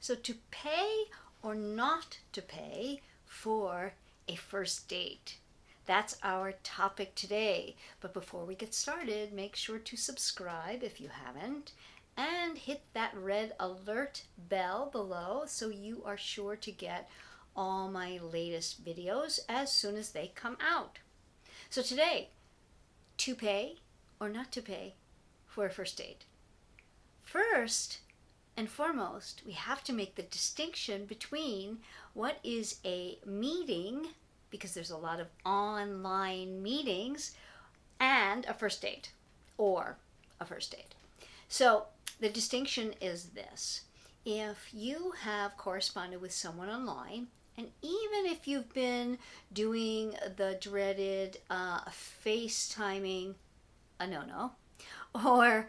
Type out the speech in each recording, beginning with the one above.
So to pay or not to pay for a first date. That's our topic today. But before we get started, make sure to subscribe if you haven't and hit that red alert bell below so you are sure to get all my latest videos as soon as they come out. So today, to pay or not to pay for a first date. First and foremost, we have to make the distinction between what is a meeting, because there's a lot of online meetings, and a first date or a first date. So the distinction is this. If you have corresponded with someone online, and even if you've been doing the dreaded FaceTiming, a no-no, or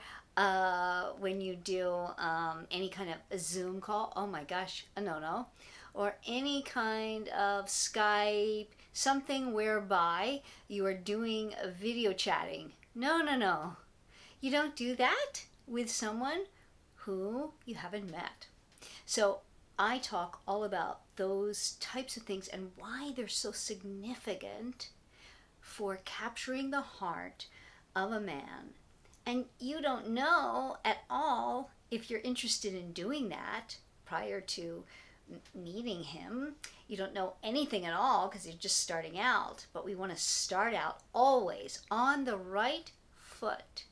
when you do any kind of a Zoom call, oh my gosh, a no-no, or any kind of Skype, something whereby you are doing a video chatting. No, no, no. You don't do that with someone who you haven't met. So I talk all about those types of things and why they're so significant for capturing the heart of a man. And you don't know at all if you're interested in doing that prior to meeting him. You don't know anything at all because you're just starting out. But we want to start out always on the right foot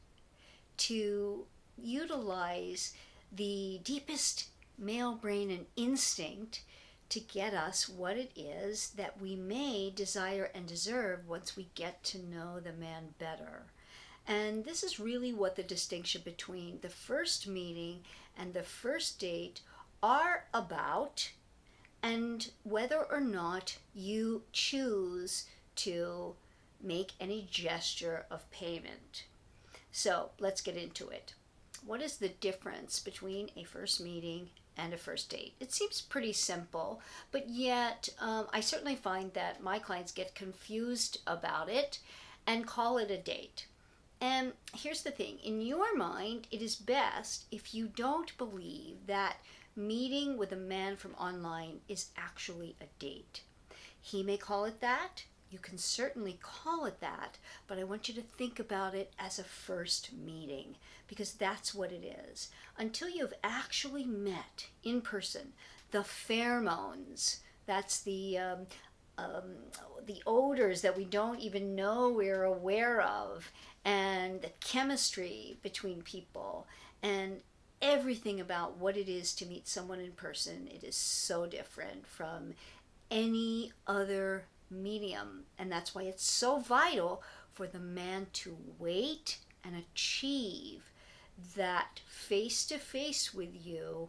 to utilize the deepest male brain and instinct to get us what it is that we may desire and deserve once we get to know the man better. And this is really what the distinction between the first meeting and the first date are about, and whether or not you choose to make any gesture of payment. So let's get into it. What is the difference between a first meeting and a first date? It seems pretty simple, but yet I certainly find that my clients get confused about it and call it a date. And here's the thing, in your mind, it is best if you don't believe that meeting with a man from online is actually a date. He may call it that, you can certainly call it that, but I want you to think about it as a first meeting, because that's what it is. Until you've actually met in person, the pheromones, that's the odors that we don't even know we're aware of, and the chemistry between people, and everything about what it is to meet someone in person. It is so different from any other medium, and that's why it's so vital for the man to wait and achieve that face-to-face with you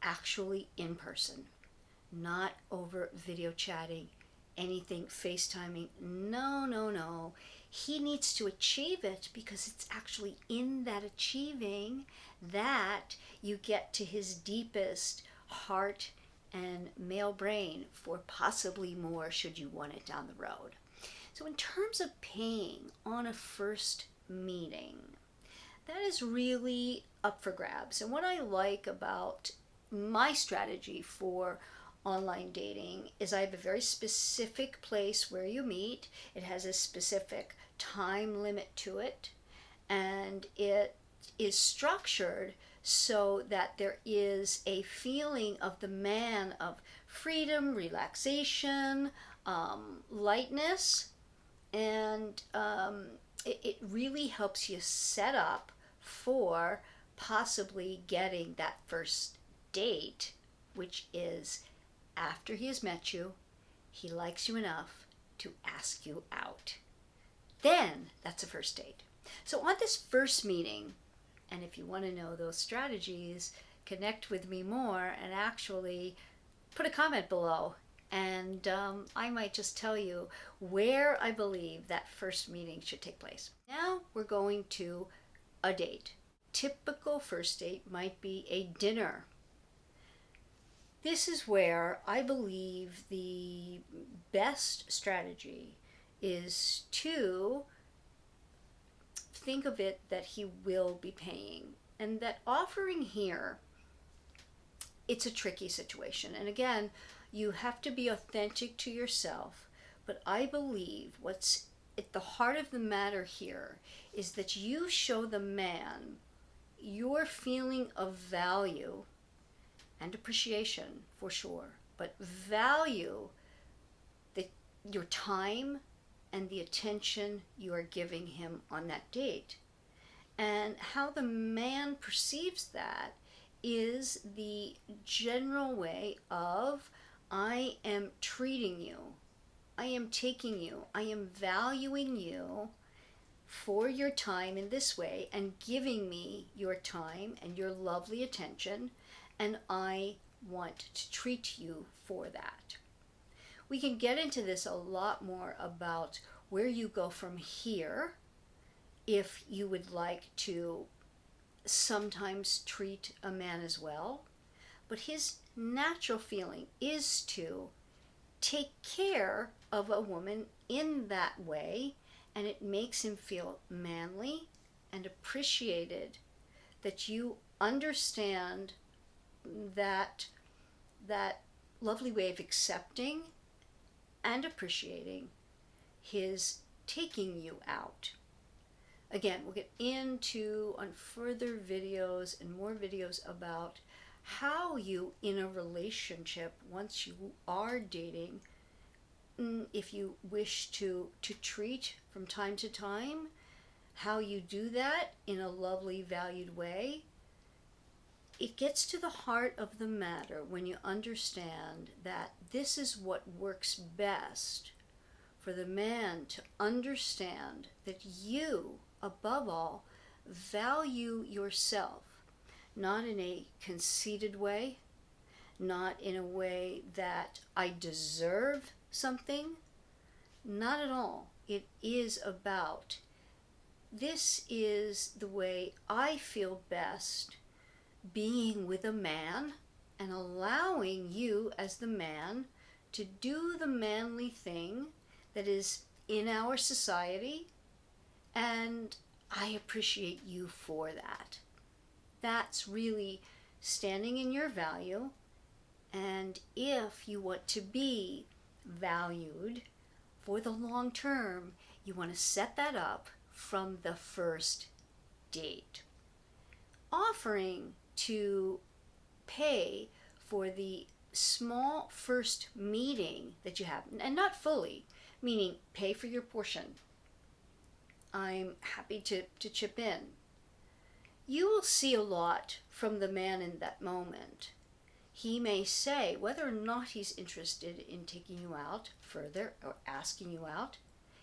actually in person, not over video chatting, anything FaceTiming. No, no, no. He needs to achieve it, because it's actually in that achieving that you get to his deepest heart and male brain for possibly more should you want it down the road. So in terms of paying on a first meeting, that is really up for grabs. And what I like about my strategy for online dating is I have a very specific place where you meet. It has a specific time limit to it, and it is structured so that there is a feeling of the man of freedom, relaxation, lightness, and it really helps you set up for possibly getting that first date, which is after he has met you, he likes you enough to ask you out. Then that's a first date. So on this first meeting, and if you want to know those strategies, connect with me more and actually put a comment below, and I might just tell you where I believe that first meeting should take place. Now we're going to a date. Typical first date might be a dinner. This is where I believe the best strategy is to think of it that he will be paying, and that offering here it's a tricky situation. And again, you have to be authentic to yourself. But I believe what's at the heart of the matter here is that you show the man your feeling of value and appreciation for sure, but value the, your time and the attention you are giving him on that date. And how the man perceives that is the general way of, I am treating you, I am taking you, I am valuing you for your time in this way and giving me your time and your lovely attention, and I want to treat you for that. We can get into this a lot more about where you go from here if you would like to sometimes treat a man as well. But his natural feeling is to take care of a woman in that way, and it makes him feel manly and appreciated that you understand that lovely way of accepting and appreciating his taking you out. Again, we'll get into on further videos and more videos about how you, in a relationship, once you are dating, if you wish to treat from time to time, how you do that in a lovely, valued way. It gets to the heart of the matter when you understand that this is what works best for the man to understand that you, above all, value yourself, not in a conceited way, not in a way that I deserve something, not at all. It is about, this is the way I feel best being with a man and allowing you as the man to do the manly thing that is in our society, and I appreciate you for that. That's really standing in your value, and if you want to be valued for the long term, you want to set that up from the first date. Offering to pay for the small first meeting that you have, and not fully, meaning pay for your portion. I'm happy to chip in. You will see a lot from the man in that moment. He may say, whether or not he's interested in taking you out further or asking you out,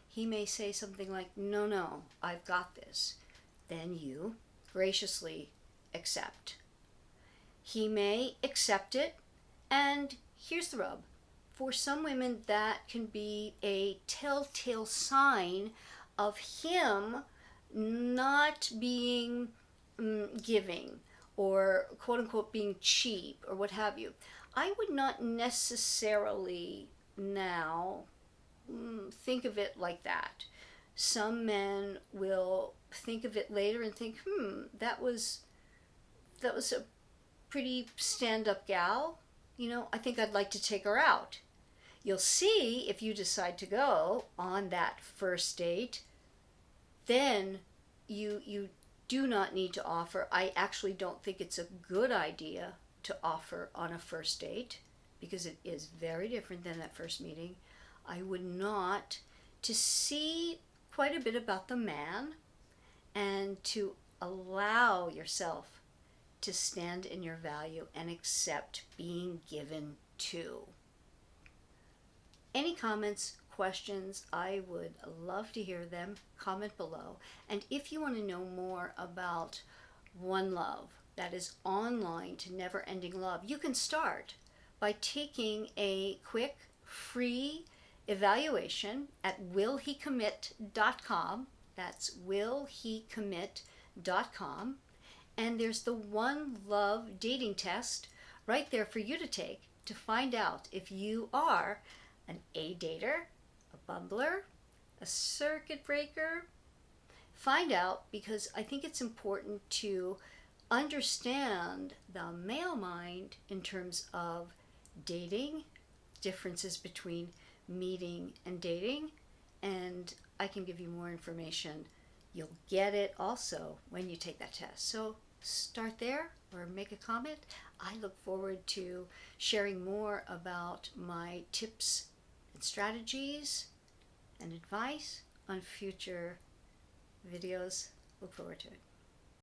he may say something like, no, I've got this. Then you graciously accept. He may accept it, and here's the rub. For some women, that can be a telltale sign of him not being giving, or quote unquote being cheap, or what have you. I would not necessarily now think of it like that. Some men will think of it later and think, that was a pretty stand-up gal. I think I'd like to take her out. You'll see if you decide to go on that first date, then you do not need to offer. I actually don't think it's a good idea to offer on a first date, because it is very different than that first meeting. I would not, to see quite a bit about the man and to allow yourself to stand in your value and accept being given to. Any comments, questions, I would love to hear them. Comment below. And if you want to know more about One Love, that is online to Never Ending Love, you can start by taking a quick free evaluation at willhecommit.com. That's willhecommit.com. And there's the One Love dating test right there for you to take to find out if you are an A dater, a bumbler, a circuit breaker. Find out, because I think it's important to understand the male mind in terms of dating, differences between meeting and dating, and I can give you more information. You'll get it also when you take that test. So start there or make a comment. I look forward to sharing more about my tips and strategies and advice on future videos. Look forward to it.